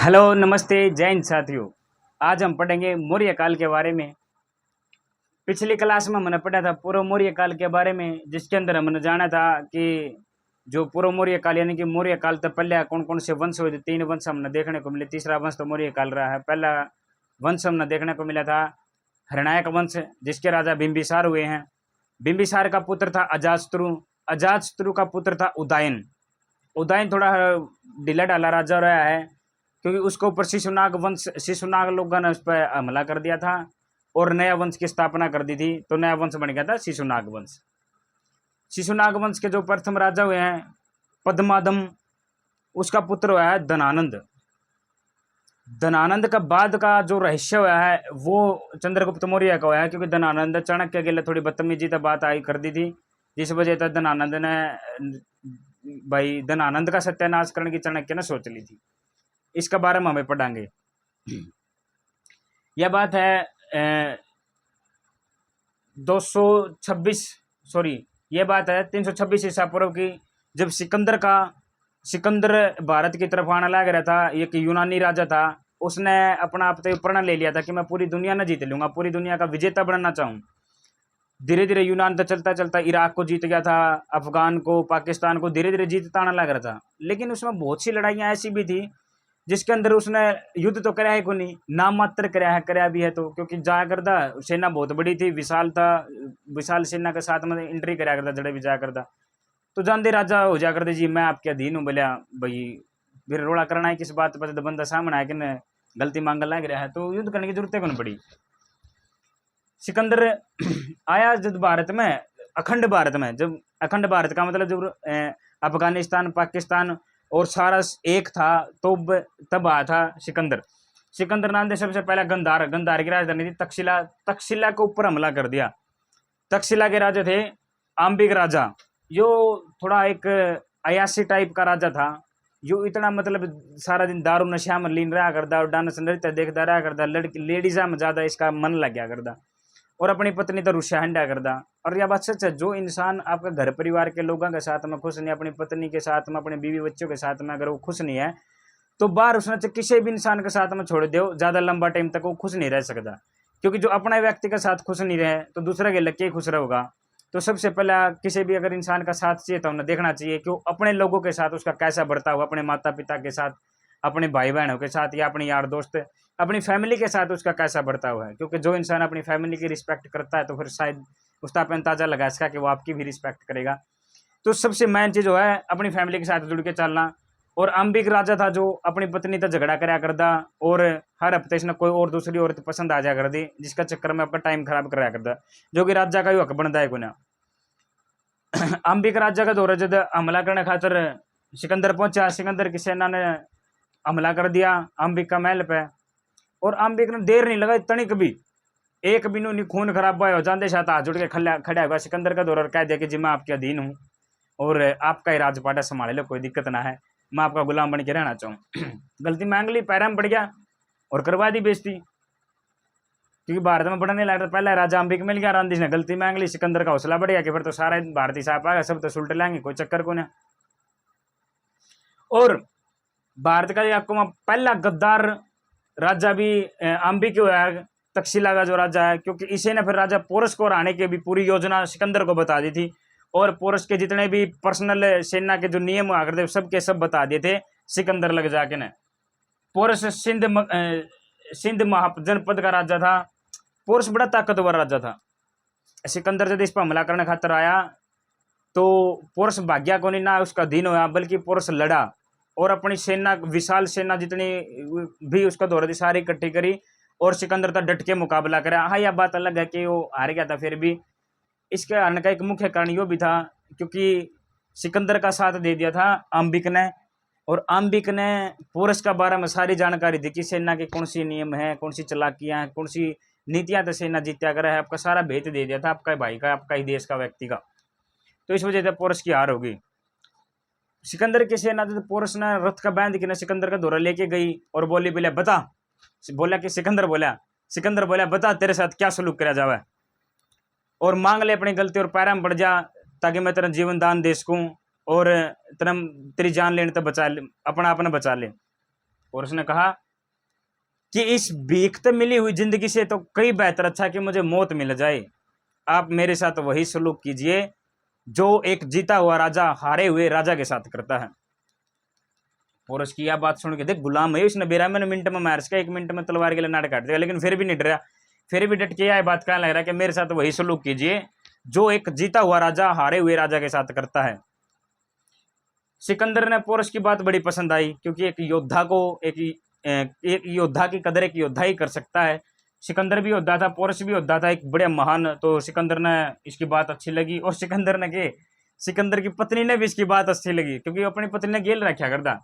Hello नमस्ते जय हिंद साथियों। आज हम पढ़ेंगे मौर्य काल के बारे में। पिछली क्लास में हमने पढ़ा था पूर्व मौर्य काल के बारे में, जिसके अंदर हमने जाना था कि जो पूर्व मौर्य काल यानी कि मौर्य काल तो पहले कौन कौन से वंश हुए थे। 3 वंश हमने देखने को मिले। तीसरा वंश तो मौर्य काल रहा है। पहला वंश हमने देखने को मिला था हरणायक वंश, जिसके राजा बिंबिसार हुए हैं। बिंबिसार का पुत्र था अजातशत्रु। अजातशत्रु का पुत्र था उदयन। उदयन थोड़ा ढीला ढाला राजा रहा है, क्योंकि उसके ऊपर शिशुनाग लोगों ने उस पर हमला कर दिया था और नया वंश की स्थापना कर दी थी। तो नया वंश बन गया था शिशुनाग वंश। शिशुनाग वंश के जो प्रथम राजा हुए हैं पद्मादम, उसका पुत्र हुआ है धनानंद। धनानंद का बाद का जो रहस्य हुआ है वो चंद्रगुप्त मौर्य का हुआ है, क्योंकि धनानंद चाणक्य के लिए थोड़ी बदतमीजी तो बात आई कर दी थी, जिस वजह से धनानंद ने भाई धनानंद का सत्यानाश करने की चाणक्य ने सोच ली थी। इसके बारे में हमें पढ़ाएंगे। यह बात है 226 सॉरी यह बात है 326 ईसा पूर्व की, जब सिकंदर भारत की तरफ आने लग रहा था। एक यूनानी राजा था, उसने अपना आप तो प्रण ले लिया था कि मैं पूरी दुनिया न जीत लूंगा, पूरी दुनिया का विजेता बनना चाहूँ। धीरे धीरे यूनान तो चलता चलता इराक को जीत गया था, अफगान को, पाकिस्तान को धीरे धीरे जीतता आने लग रहा था। लेकिन उसमें बहुत सी लड़ाइयाँ ऐसी भी थी जिसके अंदर उसने युद्ध तो कराया को नहीं, नाम मात्र कराया भी है। तो क्योंकि जाया करता सेना बहुत बड़ी थी, विशाल था, विशाल सेना के साथ में एंट्री कराया करता, जड़े भी जाया करता। तो जानते राजा हो जा करते जी मैं आपके अधीन हूँ। बोलिया भाई फिर रोड़ा करना है किस बात पर, तो बंदा सामने है कि न गलती मांग लग रहा है, तो युद्ध करने की जरूरत को नहीं पड़ी। सिकंदर आया जब भारत में, अखंड भारत में, जब अखंड भारत का मतलब जब अफगानिस्तान पाकिस्तान और सारा एक था, तो तब आया था सिकंदर। सिकंदर नाम दे सबसे पहला गंधार की राजधानी थी तक्षशिला। तक्षशिला के ऊपर हमला कर दिया। तक्षशिला के राजा थे आम्बिक राजा। यो थोड़ा एक अयासी टाइप का राजा था। यो इतना मतलब सारा दिन दारू नशा में लीन रहा करता और डांस नृत्य देखता रहा करता। लड़की लेडीजा में ज्यादा इसका मन लग गया करता और अपनी पत्नी तो रुस्या हंडा करता। और यह बात सच है, जो इंसान आपके घर परिवार के लोगों के साथ में खुश नहीं, अपनी पत्नी के साथ में, अपने बीवी बच्चों के साथ में अगर वो खुश नहीं है, तो बाहर उसने किसी भी इंसान के साथ में छोड़ दो, ज्यादा लंबा टाइम तक वो खुश नहीं रह सकता। क्योंकि जो अपना व्यक्ति के साथ खुश नहीं रहे तो दूसरे के लग के खुश रहेगा। तो सबसे पहला किसी भी अगर इंसान का साथ चाहिए तो उन्हें देखना चाहिए कि वो अपने लोगों के साथ उसका कैसा बर्ताव, अपने माता पिता के साथ, अपने भाई बहनों के साथ, या अपने यार दोस्त, अपनी फैमिली के साथ उसका कैसा बर्ताव है। क्योंकि जो इंसान अपनी फैमिली की रिस्पेक्ट करता है तो फिर शायद उसका पे अंदाजा लगा इसका कि वो आपकी भी रिस्पेक्ट करेगा। तो सबसे मेन चीज जो है अपनी फैमिली के साथ जुड़ के चलना। और अंबिक राजा था जो अपनी पत्नी तो झगड़ा कराया करता और हर हफ्ते इसने कोई और दूसरी औरत पसंद आ जाया कर दी, जिसका चक्कर में आपका टाइम खराब कराया करता, जो कि राजा का ही हक बनता है गुना। अंबिक राजा का दौर जब हमला करने खातर सिकंदर पहुंचा, सिकंदर की सेना ने हमला कर दिया अंबिक का महल पे। और अंबिक ने देर नहीं लगा, तनिक भी एक भी नहीं खून खराब हो जाते साथ हाथ जुड़ के खड़ा हुआ सिकंदर का दौर कह दिया कि जी मैं आपके अधीन हूँ और आपका ही राजपाटा संभाले लो, कोई दिक्कत ना है, मैं आपका गुलाम बन के रहना चाहूँ। गलती मांग ली, पैरा में पड़ गया और करवा दी बेइज्जती। क्योंकि भारत में बढ़ने लगा पहला राजा अंबिक मिल गया, रांधी ने गलती मांग ली, सिकंदर का हौसला बढ़ गया कि फिर तो सारा भारतीय साहब आ गया, सब तो सुलट लेंगे, कोई चक्कर को नहीं। और भारत का आपको पहला गद्दार राजा भी अंबिक हुआ है, तक्षशिला का जो राजा है, क्योंकि इसे ने फिर राजा पोरस को हराने की भी पूरी योजना सिकंदर को बता दी थी। और पोरस के जितने भी पर्सनल सेना के जो नियम हुआ करते सबके सब बता दिए थे सिकंदर लग जाके ने। पोरस सिंध महाजनपद का राजा था। पोरस बड़ा ताकतवर राजा था। सिकंदर जब इस पर हमला करने खातर आया तो पोरस भाग्या को नहीं ना उसका अधीन हुआ, बल्कि पोरस लड़ा और अपनी सेना, विशाल सेना जितनी भी उसका दौर थी सारी इकट्ठी करी और सिकंदर का डट के मुकाबला करा। हाँ यह बात अलग है कि वो हार गया था, फिर भी इसके हारने का एक मुख्य कारण यो भी था क्योंकि सिकंदर का साथ दे दिया था अंबिक ने। और अंबिक ने पोरस का बारे में सारी जानकारी दी कि सेना के कौन सी नियम है, कौन सी चालाकियां हैं, कौन सी नीतियां तो सेना जीत्या करा है, आपका सारा भेद दे दिया था, आपका भाई का, आपका ही देश का व्यक्ति का। तो इस वजह से पोरस की हार होगी। सिकंदर की सेना तो पोरस ने रथ का बांध के ना सिकंदर का दौरा लेके गई और बोली बोले बता, बोला कि सिकंदर बोला बता तेरे साथ क्या सलूक करा जावे और मांग ले अपनी गलती और पैरा में पड़ जा ताकि मैं तेरा जीवन दान दे सकूं और तेरी जान लेने तो बचा ले, अपना बचा ले। और उसने कहा कि इस भीख मिली हुई जिंदगी से तो कई बेहतर अच्छा कि मुझे मौत मिल जाए। आप मेरे साथ वही सलूक कीजिए जो एक जीता हुआ राजा हारे हुए राजा के साथ करता है। और उसकी यह बात सुन के, देख गुलाम है उसने 52 मिनट में मार सका, 1 मिनट में तलवार के लिए नाट काट दिया, लेकिन फिर भी नहीं डरा, फिर भी डट के यह बात कहने लग रहा है कि मेरे साथ वही सलूक कीजिए जो एक जीता हुआ राजा हारे हुए राजा के साथ करता है। सिकंदर ने पोरस की बात बड़ी पसंद आई, क्योंकि एक योद्धा को एक योद्धा की कदर एक योद्धा ही कर सकता है। सिकंदर भी योद्धा था, पोरस भी योद्धा था, एक बड़े महान। तो सिकंदर ने इसकी बात अच्छी लगी, और सिकंदर की पत्नी ने भी इसकी बात अच्छी लगी, क्योंकि अपनी पत्नी ने गेल रखा करता,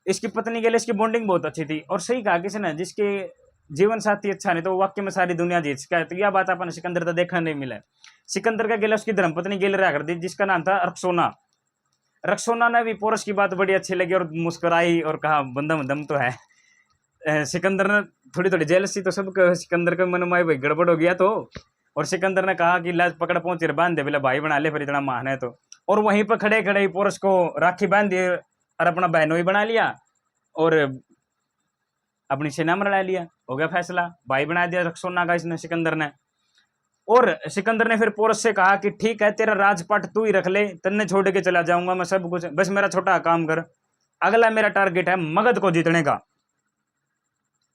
इसकी पत्नी के लिए इसकी बॉन्डिंग बहुत अच्छी थी। और सही कहा किसी ने, जिसके जीवन साथी अच्छा नहीं तो वो वाक्य में सारी दुनिया जीत सका है। तो यह बात अपन सिकंदर तो देखा नहीं मिला। सिकंदर का गेला उसकी धर्मपत्नी गेल रहा कर दी, जिसका नाम था रक्सोना। रक्सोना ने भी पोरस की बात बड़ी अच्छी लगी और मुस्कुराई और कहा बंदा में दम तो है। सिकंदर ने थोड़ी थोड़ी जेलसी तो सब सिकंदर के मन में भाई गड़बड़ हो गया तो, और सिकंदर ने कहा कि लाज पकड़ पहुंच बांध दे, बोले भाई बना ले फिर इतना महान है तो। और वहीं पर खड़े खड़े ही पोरस को राखी बांध दी और अपना बहनोई बना लिया और अपनी सेना में लड़ा लिया। हो गया फैसला, भाई बना दिया रक्सोना का इसने सिकंदर ने। और सिकंदर ने फिर पोरस से कहा कि ठीक है तेरा राजपाट तू ही रख ले, तन्ने छोड़ के चला जाऊंगा मैं सब कुछ, बस मेरा छोटा काम कर। अगला मेरा टारगेट है मगध को जीतने का,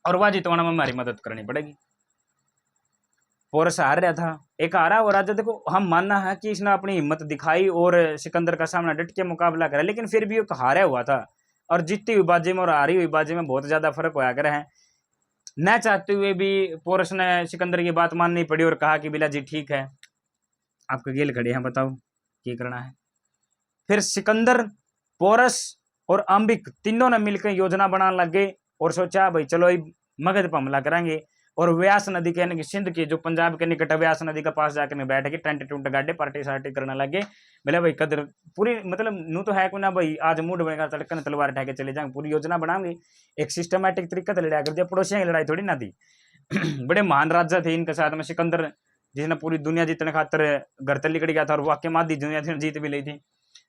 और वह जितवाना में हमारी मदद करनी पड़ेगी। पोरस हार रहा था, एक हारा और राजा, देखो हम मानना है कि इसने अपनी हिम्मत दिखाई और सिकंदर का सामना डट के मुकाबला करा, लेकिन फिर भी एक हारा हुआ था। और जीती हुई बाजी में और हारी हुई बाजी में बहुत ज्यादा फर्क होया करे है। न चाहते हुए भी पोरस ने सिकंदर की बात माननी पड़ी और कहा कि बिला जी ठीक है, आपके गेल खड़े हैं, बताओ क्या करना है। फिर सिकंदर, पोरस और अंबिक तीनों ने मिलकर योजना बनाने लग गए और सोचा भाई चलो मगध पर हमला करेंगे। और व्यास नदी के यानी कि सिंध की जो पंजाब के निकट व्यास नदी के पास जाकर में बैठ के टेंट टूंट गाड़े पार्टी सार्टी करने लगे। बोले भाई कदर पूरी मतलब नू तो है को ना भाई, आज मूड बनेगा तड़कन तलवार उठा के चले जाएंगे, पूरी योजना बनाएंगे, एक सिस्टमैटिक तरीका से लड़ा कर दिया। पड़ोसियों की लड़ाई थोड़ी ना थी। बड़े महान राजा थे इनके साथ में सिकंदर, जिसने पूरी दुनिया जीतने खातर घर तक लिकड़ गया था और वाक्य मादी दुनिया जीत भी ली थी।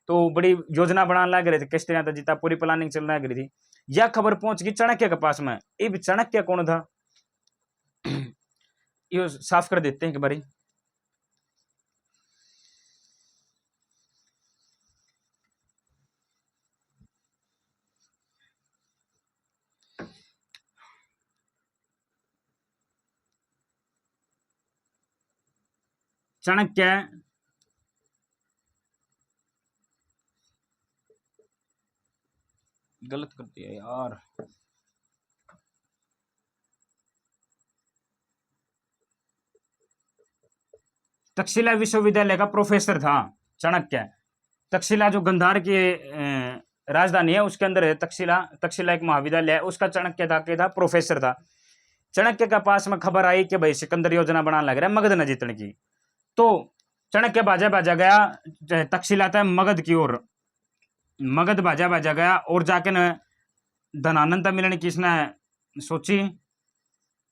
तो बड़ी योजना बनाने लग रहे थे, किस तरह जीता, पूरी प्लानिंग चलने लग रही थी। यह खबर पहुंच गई चाणक्य के पास में। अब चाणक्य कौन था ये साफ कर देते हैं कि बारी। चाणक्य गलत कर दिया यार, तक्षशिला विश्वविद्यालय का प्रोफेसर था चाणक्य। तक्षशिला जो गंधार की राजधानी है उसके अंदर है तक्षशिला। तक्षशिला एक महाविद्यालय है, उसका चाणक्य था प्रोफेसर था। चाणक्य के पास में खबर आई कि भाई सिकंदर योजना बनाने लग रहा है मगध न जीतने की। तो चाणक्य बाजा बाजा गया तक्षशिला था मगध की ओर, मगध बाजा बाजा गया और जाके न धनानंद मिलने की इसने सोची,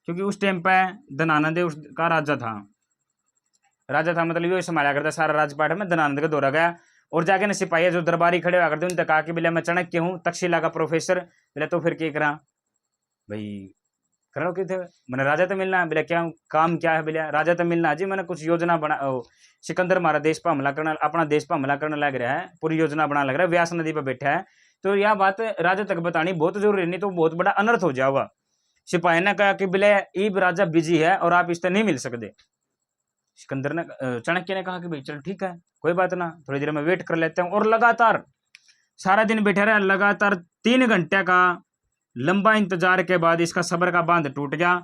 क्योंकि उस टाइम पे धनानंद उसका राजा था मतलब ये संभाला करता सारा राजपाट में। धनानंद का दौरा गया और जाके न सिपाही जो दरबारी खड़े हुआ करते उनसे कहा कि बोले मैं चाणक्य हूँ, तक्षशिला का प्रोफेसर। बोले तो फिर क्या करा भाई, करो कि थे मैंने राजा तो मिलना है। बोले क्या काम क्या है। बोले राजा तो मिलना है जी, मैंने कुछ योजना बना, सिकंदर हमारा देश पर हमला करना, अपना देश पर हमला करने लग रहा है, पूरी योजना बना लग रहा है, व्यास नदी पर बैठा है। तो यह बात राजा तक बतानी बहुत जरूरी, नहीं तो बहुत बड़ा अनर्थ हो जाएगा। सिपाही ने कहा कि बोले ईब राजा बिजी है और आप इससे नहीं मिल सकते। सिकंदर ने चाणक्य ने कहा कि भाई चल ठीक है कोई बात ना, थोड़ी देर में वेट कर लेते हैं। और लगातार सारा दिन बैठे रहे, लगातार 3 घंटे का लंबा इंतजार के बाद इसका सब्र का बांध टूट गया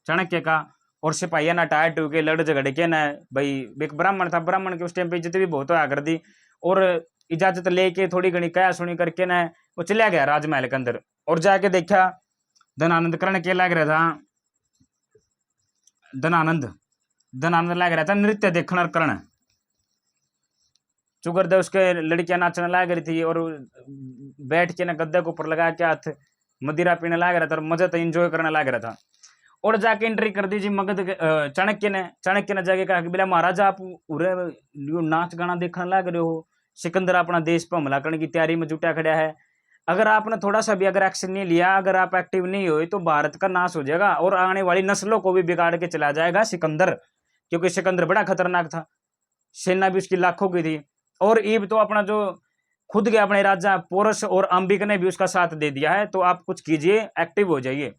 चाणक्य का। और सिपाही ना टायर टू के लड़ झगड़ के ना भाई, एक ब्राह्मण था, ब्राह्मण के उस टाइम पे इज्जत भी बहुत होया कर दी, और इजाजत लेके थोड़ी घनी कया सुनी करके ना वो चला गया राजमहल के अंदर। और जाके देखा धनानंद करण के लग रहा था, धनानंद लग रहा था नृत्य देखना और करण। चुगरदेव उसके लड़कियां नाचने लग रही थी और बैठ के ना गद्दे के ऊपर लगा के हाथ मदिरा पीने लग रहा था और मजा तो एंजॉय करने लग रहा था। और जाके एंट्री कर दी जी मगध चाणक्य ने जाके कहा कि बोला महाराजा आप उरे नाच गाना देखने लग रहे हो, सिकंदर अपना देश पर हमला करने की तैयारी में जुटा खड़ा है, अगर आपने थोड़ा सा भी अगर एक्शन नहीं लिया, अगर आप एक्टिव नहीं हुए, तो भारत का नाश हो जाएगा और आने वाली नस्लों को भी बिगाड़ के चला जाएगा सिकंदर, क्योंकि सिकंदर बड़ा खतरनाक था, सेना भी उसकी लाखों की थी। और ईब तो अपना जो खुद के अपने राजा पोरस और अंबिक ने भी उसका साथ दे दिया है। तो आप कुछ कीजिए, एक्टिव हो जाइए।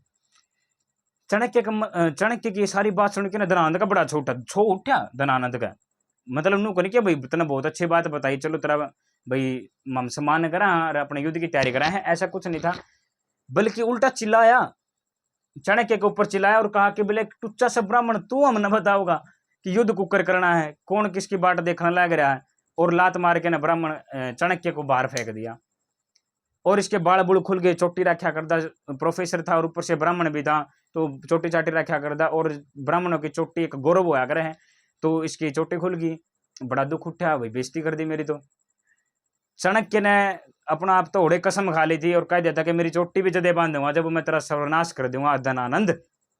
चाणक्य की सारी बात सुन के ना धनानंद का बड़ा छोटा छो उठा धनानंद का। मतलब नू नहीं, भाई इतना बहुत अच्छी बात बताई, चलो तेरा भाई हम सम्मान करा और अपने युद्ध की तैयारी करा है, ऐसा कुछ नहीं था। बल्कि उल्टा चिल्लाया, चाणक्य के ऊपर चिल्लाया और कहा कि बोले टुच्चा सा ब्राह्मण, तू हमने बताओगा कि युद्ध कुकर करना है, कौन किसकी बाट देखने लग रहा है। और लात मार के ना ब्राह्मण चाणक्य को बाहर फेंक दिया। और इसके बाल बुल खुल गए, चोटी रखा करता प्रोफेसर था और ऊपर से ब्राह्मण भी था, तो चोटी चाटी रखा करता। और ब्राह्मणों की चोटी एक गौरव होया करे है, तो इसकी चोटी खुल गई, बड़ा दुख उठा भाई, बेइज्जती कर दी मेरी। तो चाणक्य ने अपना आप तो होड़े कसम खा ली थी और कह दिया था कि मेरी चोटी भी जदे बांध दूंगा जब मैं तेरा सर्वनाश कर दूंगा धनानंद,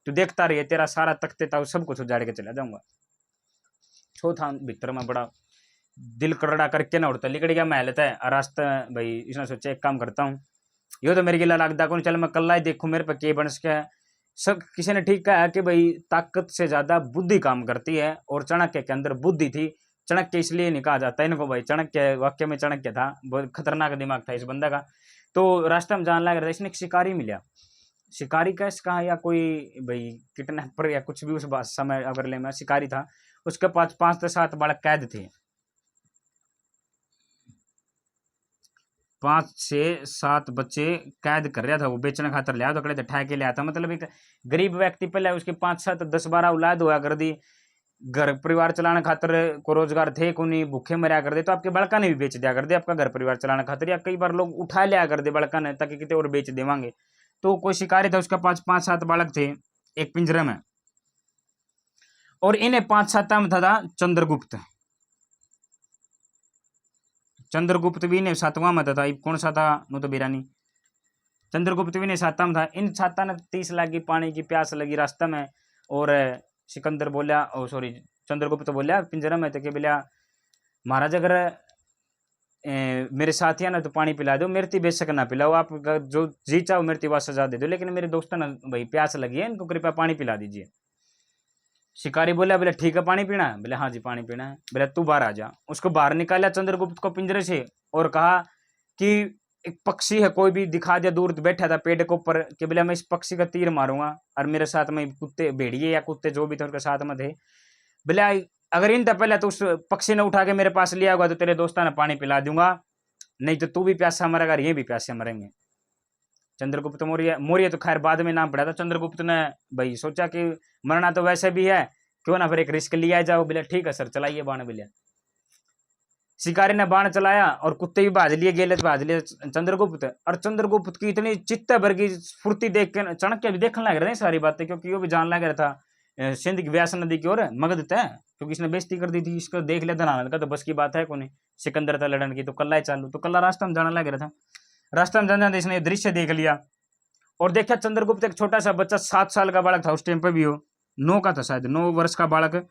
तू देखता रहिए, तेरा सारा तख्ते था सब कुछ उजाड़ के चला जाऊंगा। छो था भीतर में बड़ा दिल करड़ा करके ना उड़ता लिकड़ गया महल था रास्ता। भाई इसने सोचा एक काम करता हूँ, यो तो मेरे गिला लगता कौन, चल मैं कल्ला ही देखूं मेरे पे के बन सके। सब किसी ने ठीक कहा कि भाई ताकत से ज्यादा बुद्धि काम करती है, और चाणक्य के अंदर बुद्धि थी। चाणक्य इसलिए नहीं कहा जाता इनको भाई, चाणक्य वाक्य में चाणक्य था, बहुत खतरनाक दिमाग था इस बंदा का। तो रास्ते में जान लग रहा था, इसने एक शिकारी मिला, शिकारी कैसे कहा या कोई भाई किडनैपर या कुछ भी उस समय अगर ले मैं शिकारी था। उसके पास 5 से 7 बालक कैद थे, 5 से 7 बच्चे कैद कर रहा था वो, बेचने खातर लिया तो कड़े ठा के लिया था। मतलब एक गरीब व्यक्ति पहले उसके 5 7 10 12 औलाद हुआ कर दी, घर परिवार चलाने खातर को रोजगार थे को नहीं, भूखे मरिया कर दे, तो आपके बड़का ने भी बेच दिया कर दे आपका घर परिवार चलाने खातर, या कई बार लोग उठा लिया कर दे बड़का ने ताकि कितने और बेच देवांगे। तो कोई शिकारी था, उसका 5 7 बालक थे एक पिंजरे में, और इन्हें 5 7 में था चंद्रगुप्त। चंद्रगुप्त भी ने 7वां में था, कौन सा था नो तो बिरानी, चंद्रगुप्त भी ने 7वां था। इन 7 ने 30 लागी पानी की प्यास लगी रास्ते में, और सिकंदर बोलिया, ओ सॉरी चंद्रगुप्त बोलिया पिंजरा में थे कि बोलिया महाराज अगर मेरे साथिया ने तो पानी पिला दो, मेरे ती बेशक ना पिलाओ, आप जो जी चाहो मेरे ती सजा दे दो, लेकिन मेरे दोस्तों ने भाई प्यास लगी है, इनको कृपया पानी पिला दीजिए। शिकारी बोला बोले ठीक है पानी पीना है, बोले हाँ जी पानी पीना है, बोले तू बाहर आ जा। उसको बाहर निकाला चंद्रगुप्त को पिंजरे से, और कहा कि एक पक्षी है कोई भी दिखा दिया, दूर बैठा था पेड़ के ऊपर, कि बोले मैं इस पक्षी का तीर मारूंगा, और मेरे साथ में कुत्ते भेड़िए या कुत्ते जो भी थे उनके साथ में थे, बोले अगर इन पहले तो उस पक्षी ने उठा के मेरे पास लिया होगा तो तेरे दोस्तों ने पानी पिला दूंगा, नहीं तो तू भी प्यासा मरेगा, ये भी प्यासे मरेंगे। चंद्रगुप्त मौर्य, मौर्य तो खैर बाद में नाम पड़ा था। चंद्रगुप्त ने भाई सोचा कि मरना तो वैसे भी है, क्यों ना फिर एक रिस्क लिया जाओ। बोले ठीक है सर चलाइए बाण। बोले शिकारी ने बाण चलाया और कुत्ते भी भाज लिए, गेले भाज लिए चंद्रगुप्त। और चंद्रगुप्त की इतनी चित्त भर की फुर्ती देख के चाणक्य भी देखने लग रहे हैं सारी बातें, क्योंकि वो भी जान लग रहा था सिंध की व्यास नदी की ओर मगध था, क्योंकि इसने बेइज्जती कर दी थी, इसको देख लिया धनानंद का तो बस की बात है कोनी, सिकंदर था लड़न की तो कल्ला ही चालू, तो कल्ला रास्ता में जाना लग रहा था। रास्ता में जाने इसने दृश्य देख लिया और देखा चंद्रगुप्त एक छोटा सा बच्चा 7 साल का बालक था उस टाइम पे भी, हो 9 का था शायद, 9 वर्ष का बालक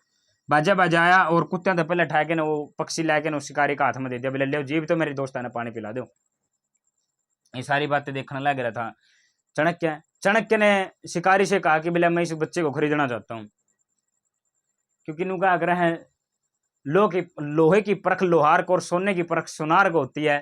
बाजा बजाया और कुत्ते ने पहले ठा के ना वो पक्षी लाके ना शिकारी का हाथ में दे दिया, बोले ले जीव तो मेरे दोस्त ने पानी पिला दो। ये सारी बातें देखने लग रहा था चाणक्य। चाणक्य ने शिकारी से कहा कि बोले मैं इस बच्चे को खरीदना चाहता हूँ, क्योंकि इनका आग्रह है लोहे की परख लोहार को और सोने की परख सोनार को होती है।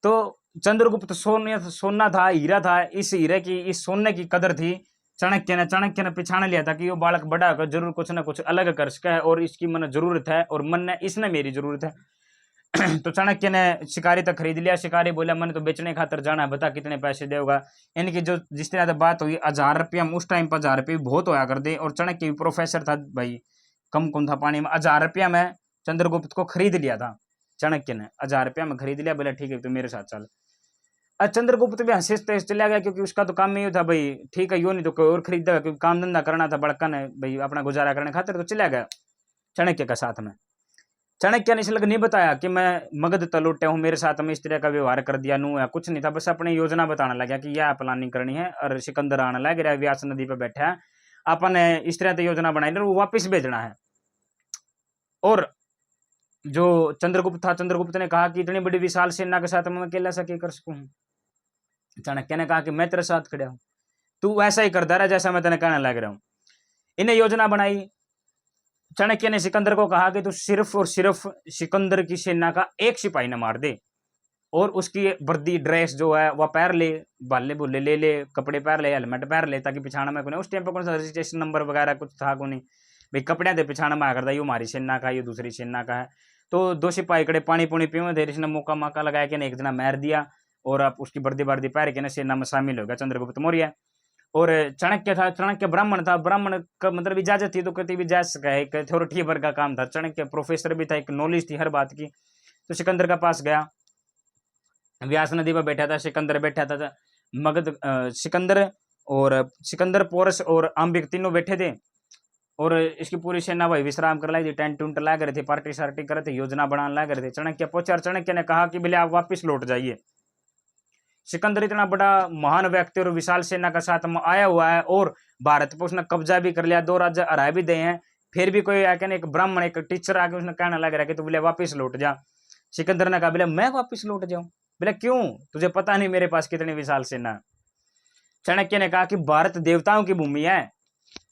तो चंद्रगुप्त सोना था, हीरा था, इस हीरे की इस सोने की कदर थी। चाणक्य ने पहचान लिया था कि वो बालक बड़ा होकर जरूर कुछ ना कुछ अलग कर सका है, और इसकी मन जरूरत है और मन ने इसने मेरी जरूरत है। तो चाणक्य ने शिकारी तक खरीद लिया। शिकारी बोला मैंने तो बेचने खातर जाना है, बता कितने पैसे देगा। इनकी जो जिस तरह से बात हुई 1000 रुपया, उस टाइम पर 1000 रुपये बहुत होया कर दे, और चाणक्य प्रोफेसर था भाई, कम कौन था पानी में। 1000 रुपया में चंद्रगुप्त को खरीद लिया था चाणक्य ने, 1000 रुपया में खरीद लिया। बोला ठीक है तो मेरे साथ चल। चंद्रगुप्त भी हंसे चला गया, क्योंकि उसका तो काम में ये था भाई ठीक है यो नहीं तो कोई और खरीदेगा, क्योंकि काम धंधा करना था बड़का ने भाई अपना गुजारा करने खातिर, तो चला गया चाणक्य का साथ में। चाणक्य ने इसलिए नहीं बताया कि मैं मगध तलोटे हूँ, मेरे साथ में इस तरह का व्यवहार कर दिया, नू या कुछ नहीं था, बस अपनी योजना बताने लगा कि यह प्लानिंग करनी है। और सिकंदर आने लग रहा है, व्यास नदी पर बैठा है, अपन इस तरह से योजना बनाई वो वापिस भेजना है। और जो चंद्रगुप्त था, चंद्रगुप्त ने कहा कि इतनी बड़ी विशाल सेना के साथ मैं अकेला सा क्या कर सकूं, चाणक्य ने कहा कि मैं तेरे साथ खड़ा हूं, तू वैसा ही करता रहा जैसा मैं तेने कहने लग रहा हूं। इन्हें योजना बनाई। चाणक्य ने सिकंदर को कहा कि तू सिर्फ और सिर्फ सिकंदर की सेना का एक सिपाही न मार दे, और उसकी वर्दी ड्रेस जो है वह पहन ले, बाले बुले ले ले, कपड़े पहन ले, हेलमेट पहन ले, ताकि पिछाड़ा में उस टाइम पर कौन सा रजिस्ट्रेशन नंबर वगैरह कुछ था को नहीं भाई, कपड़े दे पिछाड़ा में आकर ये हमारी सेना का, ये दूसरी सेना का है। तो दो सिपाही कड़े पानी पुणी पीवे थे, इसने मौका मौका लगाया कि एक जना मार दिया, और आप उसकी वर्दी वर्दी पहन के ना सेना में शामिल हो गया चंद्रगुप्त मौर्य। और चाणक्य था, चाणक्य ब्राह्मण था, ब्राह्मण का मतलब इजाजत थी तो कहती भी जा सका है, एक अथॉरिटी वर्ग का काम था। चाणक्य प्रोफेसर भी था, एक नॉलेज थी हर बात की। तो सिकंदर का पास गया, व्यास नदी पर बैठा था, सिकंदर बैठा था, मगध सिकंदर पोरस और आम्बिक तीनों बैठे थे, और इसकी पूरी सेना भाई विश्राम कर लाई थी, टेंट टूंट ला रहे थे, पार्टी सार्टी कर रहे थे, योजना बनाने लग रहे थे। चाणक्य पहुंचे और चाणक्य ने कहा कि भले आप वापिस लौट जाइए। सिकंदर इतना बड़ा महान व्यक्ति और विशाल सेना का साथ में आया हुआ है, और भारत पर उसने कब्जा भी कर लिया, 2 राज्य हरा भी दे हैं, फिर भी कोई आके एक ब्राह्मण एक टीचर आके उसने कहने लग रहा है कि तू बोले वापिस लौट जा। सिकंदर ने कहा बोले मैं वापिस लौट जाऊं? बोले क्यों, तुझे पता नहीं मेरे पास कितनी विशाल सेना है। चाणक्य ने कहा कि भारत देवताओं की भूमि है,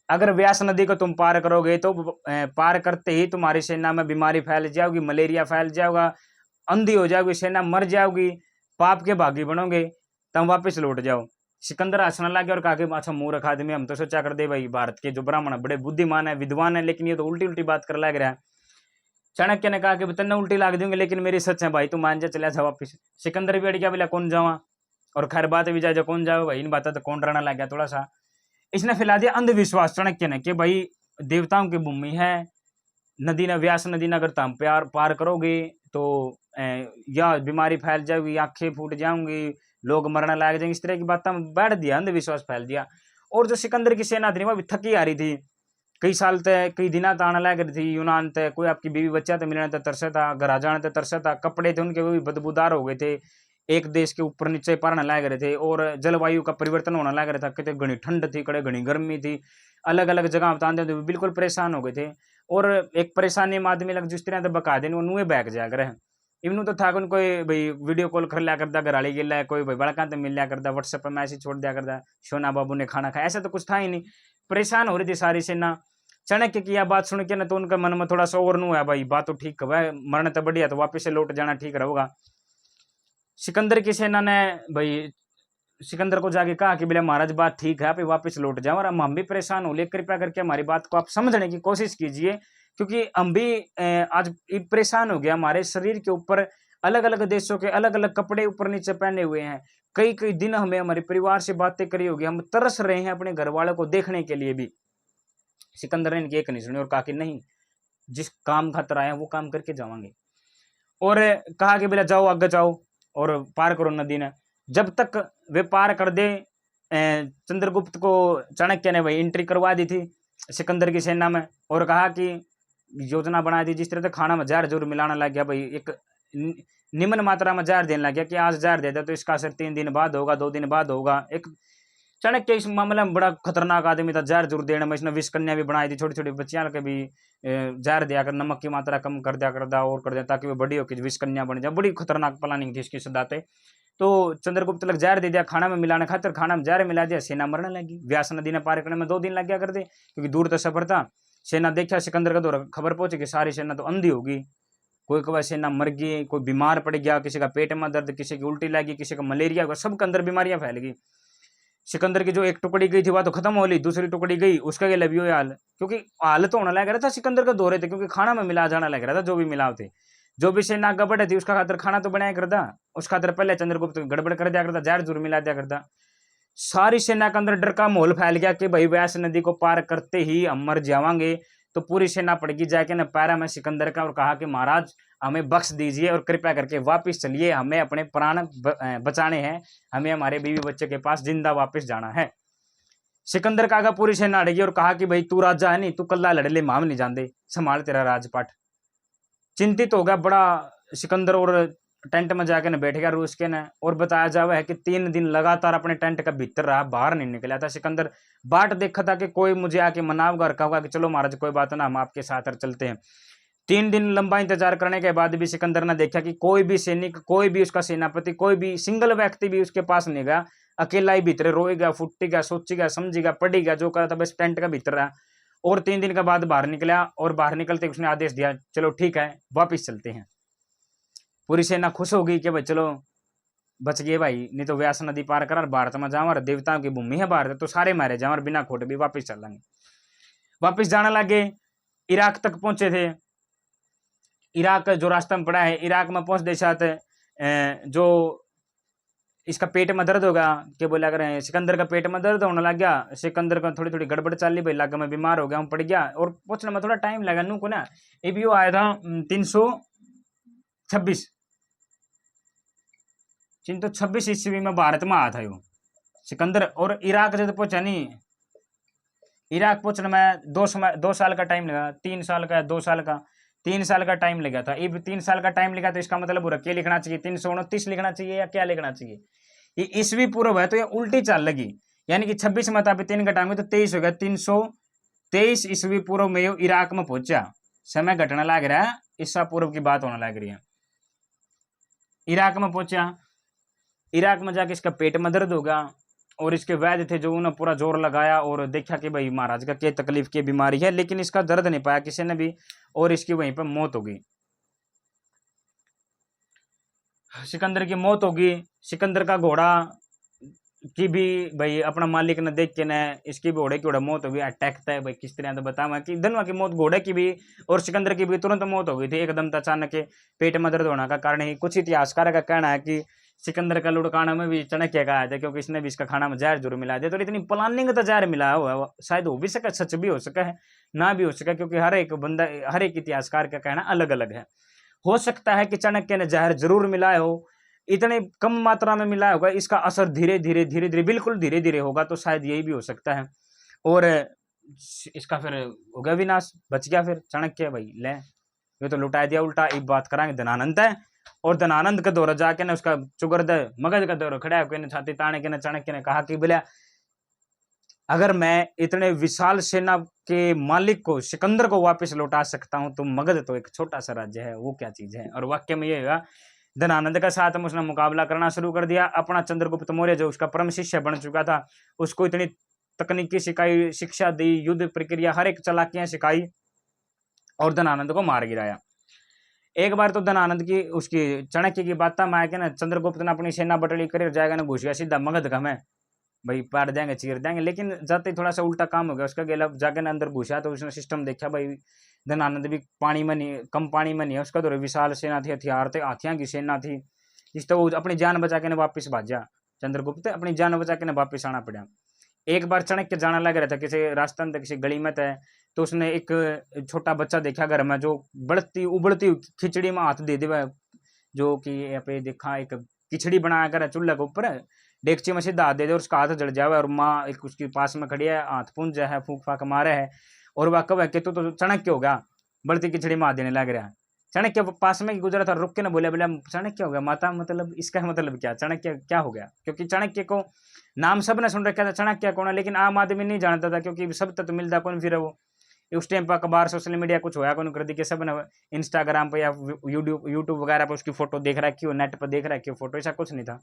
अगर व्यास नदी को तुम पार करोगे तो पार करते ही तुम्हारी सेना में बीमारी फैल जाओगी, मलेरिया फैल जाओगा, अंधी हो जाओगी, सेना मर जाओगी, पाप के भागी बनोगे, तुम वापस लौट जाओ। सिकंदर हंसने लगे और कहा कि अच्छा मूर्ख आदमी, हम तो सोचा कर दे भाई भारत के जो ब्राह्मण बड़े बुद्धिमान है, विद्वान है, लेकिन ये तो उल्टी उल्टी बात कर लग रहा है। चाणक्य ने कहा कि तन्ने उल्टी लाग दूंगी, लेकिन मेरी सच है भाई, तू मान जा, चला जा वापिस। सिकंदर भी अड़ गया, बोला कौन जावा, और खैर बात भी जाए कौन जाओ भाई, इन बातों तो कौन रहना लग गया थोड़ा सा। इसने फैला दिया अंधविश्वास चाणक्य ने कि भाई देवताओं की भूमि है, नदी ने व्यास नदी ने अगर तुम पार करोगे तो या बीमारी फैल जाएगी, आंखें फूट जाऊंगी, लोग मरने लग जाएंगे, इस तरह की बात बैठ दिया, अंधविश्वास फैल दिया। और जो सिकंदर की सेना थी वो भी थकी आ रही थी, कई साल तक कई दिन आने लग रही थी यूनान तक, कोई आपकी बीवी बच्चा तो मिलने तक तरसा था, घर आ जाने तक तरसा था, कपड़े थे उनके वो भी बदबूदार हो गए थे, एक देश के ऊपर नीचे पड़ने लग रहे थे, और जलवायु का परिवर्तन होने लग रहा था, कहते घनी ठंड थी, कड़े घनी गर्मी थी, अलग अलग जगह बताते थे, बिल्कुल परेशान हो गए थे। और एक परेशानी में आदमी लग जिस तरह से बका देने नुए बैग जाकर है, इवनू तो था कोई भाई वीडियो कॉल कर लिया करता, घर आली गिला, कोई भाई बड़का तो मिल लिया करता, व्हाट्सएप पर मैसेज छोड़ दिया करता, सोना बाबू ने खाना खाया, ऐसा तो कुछ था ही नहीं। परेशान हो रही थी सारी सेना। चाणक्य की यह बात सुन के ना तो उनका मन में थोड़ा सा और है भाई, बात तो ठीक है, मरने तो बढ़िया, तो वापिस से लौट जाना ठीक रहेगा। सिकंदर की सेना ने भाई सिकंदर को जाके कहा कि बोले महाराज बात ठीक है, आप वापस लौट जाओ, और हम भी परेशान हो ले, कृपया करके हमारी बात को आप समझने की कोशिश कीजिए, क्योंकि हम भी आज परेशान हो गया, हमारे शरीर के ऊपर अलग अलग देशों के अलग अलग कपड़े ऊपर नीचे पहने हुए हैं, कई कई दिन हमें हमारे परिवार से बातें करी होगी, हम तरस रहे हैं अपने घर वालों को देखने के लिए भी। सिकंदर ने इनकी एक नहीं सुनी और कहा कि नहीं, जिस काम खातर आए वो काम करके जावांगे, और कहा कि बोले जाओ आगे जाओ और पार करो नदी ने। जब तक वे पार कर दे, चंद्रगुप्त को चाणक्य ने भाई एंट्री करवा दी थी सिकंदर की सेना में, और कहा कि योजना बना दी, जिस तरह से खाना में जहर जरूर मिलाना लग गया भाई, एक निम्न मात्रा में जहर देने लग गया कि आज जहर दे दे तो इसका असर 3 दिन बाद होगा, 2 दिन बाद होगा। एक चाणक्य इस मामले में बड़ा खतरनाक आदमी था, जहर जरूर देने में, इसने विष कन्या भी बनाई थी, छोटी छोटी बच्चियां के भी जहर दिया कर, नमक की मात्रा कम कर दिया कर और कर दिया, ताकि वो बड़ी होकर विष कन्या बन जाए। बड़ी खतरनाक प्लानिंग थी इसकी सदाते। तो चंद्रगुप्त लग जहर दे दिया, खाना में मिलाने खातर खाना में जहर मिला दिया, सेना मरने लगी। व्यास नदी ने पार करने में 2 दिन लग गया कर दे, क्योंकि दूर तो सफर था। सेना देखा सिकंदर का दौर, खबर पहुंची कि सारी सेना तो अंधी होगी, कोई कभी सेना मर गई, कोई बीमार पड़ गया, किसी का पेट में दर्द, किसी की उल्टी लगी, किसी का मलेरिया हुआ, सबके अंदर बीमारियां फैल गई। सिकंदर की जो एक टुकड़ी गई थी वह तो खत्म हो ली, दूसरी टुकड़ी गई, उसका ये लभी हाल, क्योंकि हाल तो होने लग रहा था सिकंदर का दौरे थे, क्योंकि खाना में मिला जाना लग रहा था, जो भी मिलाव थे, जो भी सेना गड़बड़ थी उसका खातर खाना तो बनाया करता, उस खातर पहले चंद्रगुप्त गड़बड़ कर दिया करता, जहर जरूर मिला दिया करता। सारी सेना के अंदर डर का माहौल फैल गया कि भाई व्यास नदी को पार करते ही हम मर जावांगे। तो पूरी सेना पड़गी जाके न पैरा में सिकंदर का और कहा कि महाराज हमें बख्श दीजिए और कृपया करके वापस चलिए, हमें अपने प्राण बचाने हैं, हमें हमारे बीवी बच्चे के पास जिंदा वापस जाना है। सिकंदर का आगा पूरी सेना अड़गी और कहा कि भाई तू राजा है नहीं, तू कल्ला लड़ ले, माम नहीं जानते, संभाल तेरा राजपाट। चिंतित हो गया बड़ा सिकंदर और टेंट में जाके न बैठ गया रूस के न, और बताया जावा है कि 3 दिन लगातार अपने टेंट का भीतर रहा, बाहर नहीं निकला था सिकंदर। बाट देखा था कि कोई मुझे आके मनावगा और कहा कि चलो महाराज कोई बात ना, हम आपके साथ चलते हैं। 3 दिन लंबा इंतजार करने के बाद भी सिकंदर ने देखा कि कोई भी सैनिक, कोई भी उसका सेनापति, कोई भी सिंगल व्यक्ति भी उसके पास नहीं गया, अकेला ही भीतर रोएगा, फुटेगा, सोचेगा, समझेगा, पढ़ेगा, जो करा था बस टेंट का भीतर रहा। और 3 दिन के बाद बाहर निकला और बाहर निकलते उसने आदेश दिया, चलो ठीक है वापिस चलते हैं। पूरी सेना खुश हो गई कि भाई चलो बच गए भाई, नहीं तो व्यास नदी पार कर भारत में जाओ, देवताओं की भूमि है भारत, तो सारे मारे जाओ, बिना खोटे भी वापिस चलेंगे। वापिस जाने लगे, इराक तक पहुंचे थे। इराक जो रास्ता में पड़ा है, इराक में पहुंचते साथ जो इसका पेट में दर्द होगा, क्या बोला करें, सिकंदर का पेट में दर्द होने लग गया। सिकंदर को थोड़ी थोड़ी गड़बड़ चल रही भाई, लगा मैं बीमार हो गया हूँ, पड़ गया, और पहुंचने में थोड़ा टाइम लगा नू को ना। ये भी वो आया था 326 326 ईस्वी में भारत में आया था वो सिकंदर। और इराक जब पहुंचा नहीं, इराक पहुंचने में 2 साल का टाइम लगा, 3 साल का, 2 साल का, 3 साल का टाइम लगा था। ये 3 साल का टाइम लगा, तो इसका मतलब बुरा क्या लिखना चाहिए, 329 लिखना चाहिए या क्या लिखना चाहिए। ये ईस्वी पूर्व है तो ये उल्टी चाल लगी, यानी कि 26 में था, 3 घटाएंगे तो 23 हो गया। 323 ईस्वी पूर्व में ये इराक में पहुंचा। समय घटना लग रहा है, ईसा पूर्व की बात होने लग रही है। इराक में पहुंचा, इराक में जाके इसका पेट में दर्द होगा, और इसके वैद्य थे जो उन्होंने पूरा जोर लगाया और देखा कि भाई महाराज का क्या तकलीफ की बीमारी है, लेकिन इसका दर्द नहीं पाया किसी ने भी, और इसकी वहीं पर मौत हो गई। सिकंदर की मौत होगी। सिकंदर का घोड़ा की भी भाई अपना मालिक ने देख के न इसकी भी घोड़े की घोड़ा मौत हो गई। अटैक था भाई, किस तरह तो बतावा कि धनवा की मौत घोड़े की भी और सिकंदर की भी तुरंत मौत हो गई थी एकदम। अचानक के पेट में दर्द होने का कारण ही कुछ इतिहासकार का कहना है कि सिकंदर का लुढ़काना में भी चाणक्य का आया था, क्योंकि इसने भी इसका खाना में जहर जरूर मिला दिया। तो इतनी प्लानिंग तो जहर मिला हुआ, शायद हो भी सके, सच भी हो सके है, ना भी हो सके, क्योंकि हर एक बंदा, हर एक इतिहासकार का कहना अलग अलग है। हो सकता है कि चाणक्य ने जहर जरूर मिलाया हो, इतने कम मात्रा में मिलाया होगा, इसका असर धीरे धीरे धीरे धीरे बिल्कुल धीरे धीरे होगा, तो शायद यही भी हो सकता है। और इसका फिर हो गया विनाश, बच गया फिर चाणक्य। भाई ले ये तो लुटा दिया उल्टा। एक बात कराएंगे धनानंद है, और धनानंद के दौरा जाके ना उसका चुगर्द मगध का दौरा खड़ा है, छाती ताने के ना चाणक्य ने कहा कि बोला अगर मैं इतने विशाल सेना के मालिक को, सिकंदर को वापस लौटा सकता हूं, तो मगध तो एक छोटा सा राज्य है, वो क्या चीज है। और वाक्य में ये हुआ, धनानंद के साथ में उसने मुकाबला करना शुरू कर दिया। अपना चंद्रगुप्त मौर्य जो उसका परम शिष्य बन चुका था, उसको इतनी तकनीकी सिखाई, शिक्षा दी, युद्ध प्रक्रिया हर एक चालाकियां सिखाई, और धनानंद को मार गिराया। एक बार तो धनानंद की उसकी चाणक्य की बात था, मैं ना चंद्रगुप्त ने अपनी सेना बटली कर जाएगा ना, घुस गया सीधा मगध का, मैं भाई पार देंगे, चीर देंगे। लेकिन जाते थोड़ा सा उल्टा काम हो गया उसका, गेला जाके ना अंदर घुसा, तो उसने सिस्टम देखा भाई धनानंद भी पानी में नहीं, कम पानी में नहीं है, उसका तो विशाल सेना थी, हथियार थे, हाथियां की सेना थी। इस तो वो अपनी जान बचा के ना वापिस भाजा, चंद्रगुप्त अपनी जान बचा के ना वापिस आना पड़ा। एक बार चाणक्य जाना लग रहा था किसी रास्ते में, किसी गली में था, तो उसने एक छोटा बच्चा देखा घर में, जो बढ़ती उबलती खिचड़ी में हाथ दे दिया, जो कि यहाँ पे देखा एक खिचड़ी बनाया कर चूल्हे के ऊपर, डेगची में सीधा हाथ दे दे और उसका हाथ जल जावे, और माँ एक उसके पास में खड़ी है, हाथ पूंज है, फूक फाक मारे है, और वह कब है कि तो चाणक्य होगा, बढ़ती खिचड़ी में हाथ देने लग रहा है। चाणक्य पास में गुजरा था, रुक के ना बोले, बोले चाणक्य हो गया माता, मतलब इसका मतलब क्या, चाणक्य क्या हो गया। क्योंकि चाणक्य को नाम सब ने सुन रखा था, चाणक्य कौन है, लेकिन आम आदमी नहीं जानता था, क्योंकि सब तक तो मिलता कौन फिर वो उस टाइम पर अखबार, सोशल मीडिया कुछ होया कौन कर दी कि सब ने इंस्टाग्राम पर या यूट्यूब वगैरह पर उसकी फोटो देख रखी हो, नेट पर देख रखी हो फोटो, ऐसा कुछ नहीं था।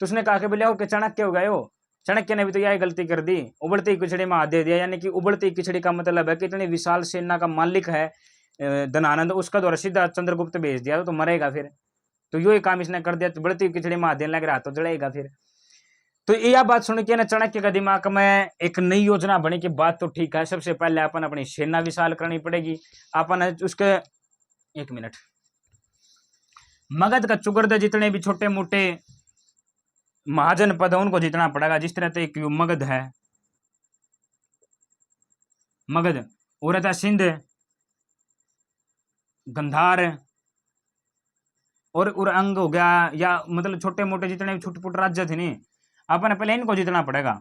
तो उसने कहा कि बोले कि चाणक्य हो गए हो, चाणक्य ने भी तो यही गलती कर दी, उबलती खिचड़ी में हाथ दे दिया। यानी कि उबलती खिचड़ी का मतलब है कि इतनी विशाल सेना का मालिक है धनानंद, उसका द्वारा सीधा चंद्रगुप्त भेज दिया तो मरेगा फिर, तो यो काम इसने कर दिया, तो बढ़ती खिचड़ी में हाथ देने लग रहा तो जड़ेगा फिर। तो यह बात सुन के ना चाणक्य का दिमाग में एक नई योजना बनी कि बात तो ठीक है, सबसे पहले अपन अपनी सेना विशाल करनी पड़ेगी, अपन उसके 1 मिनट मगध का चुगर्द जितने भी छोटे मोटे महाजन पद है उनको जीतना पड़ेगा। जिस तरह से एक मगध है, मगध और था सिंध, गंधार और अंग हो गया, या मतलब छोटे मोटे जितने भी छोटे राज्य थे नहीं, अपन पहले इनको जीतना पड़ेगा।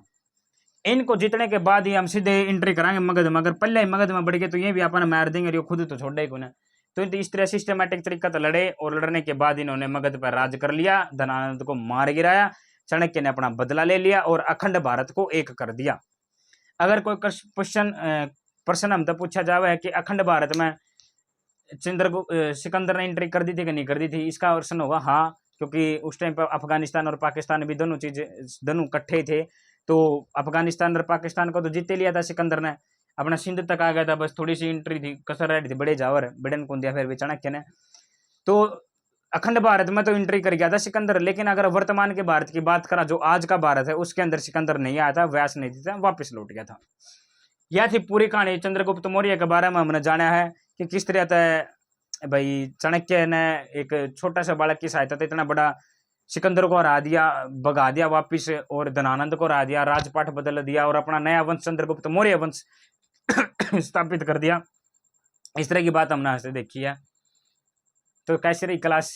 इनको जीतने के बाद ही हम सीधे एंट्री कराएंगे मगध में। अगर पहले ही मगध में बढ़ गए तो ये भी अपन मार देंगे, और ये खुद तो छोड़े को ना। तो इस तरह सिस्टमेटिक तरीका तो लड़े, और लड़ने के बाद इन्होंने मगध पर राज कर लिया, धनानंद को मार गिराया, चाणक्य ने अपना बदला ले लिया और अखंड भारत को एक कर दिया। अगर कोई प्रश्न हम तो पूछा जावे है कि अखंड भारत में सिकंदर ने एंट्री कर दी थी कि नहीं कर दी थी, इसका प्रश्न होगा हाँ, क्योंकि उस टाइम पर अफगानिस्तान और पाकिस्तान भी दोनों इकट्ठे थे। तो अफगानिस्तान और पाकिस्तान को तो जीत लिया था सिकंदर ने, अपना सिंध तक आ गया था, बस थोड़ी सी एंट्री थी, कसर रह थी बड़े जावर बिडन को दिया फिर भी चाणक्य ने। तो अखंड भारत में तो एंट्री कर गया था सिकंदर, लेकिन अगर वर्तमान के भारत की बात करा, जो आज का भारत है, उसके अंदर सिकंदर नहीं आया था, व्यास नहीं था, वापस लौट गया था। यह थी पूरी कहानी चंद्रगुप्त मौर्य के बारे में। हमने जाना है कि किस तरह से भाई चाणक्य ने एक छोटा सा बालक की सहायता से इतना बड़ा सिकंदर को हरा दिया, भगा दिया वापिस, और धनानंद को हरा दिया, राजपाट बदल दिया और अपना नया वंश चंद्रगुप्त मौर्य वंश स्थापित कर दिया। इस तरह की बात हमने आज से देखी है। तो कैसे रही क्लास,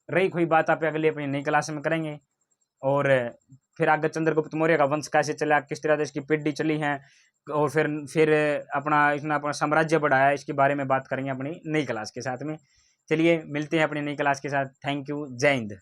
रही कोई बात आप अगले अपनी नई क्लास में करेंगे। और फिर आगे चंद्रगुप्त मौर्य का वंश कैसे चला, किस तरह से इसकी पीढ़ी चली है, और फिर अपना इसने अपना साम्राज्य बढ़ाया, इसके बारे में बात करेंगे अपनी नई क्लास के साथ में। चलिए मिलते हैं अपनी नई क्लास के साथ। थैंक यू, जय हिंद।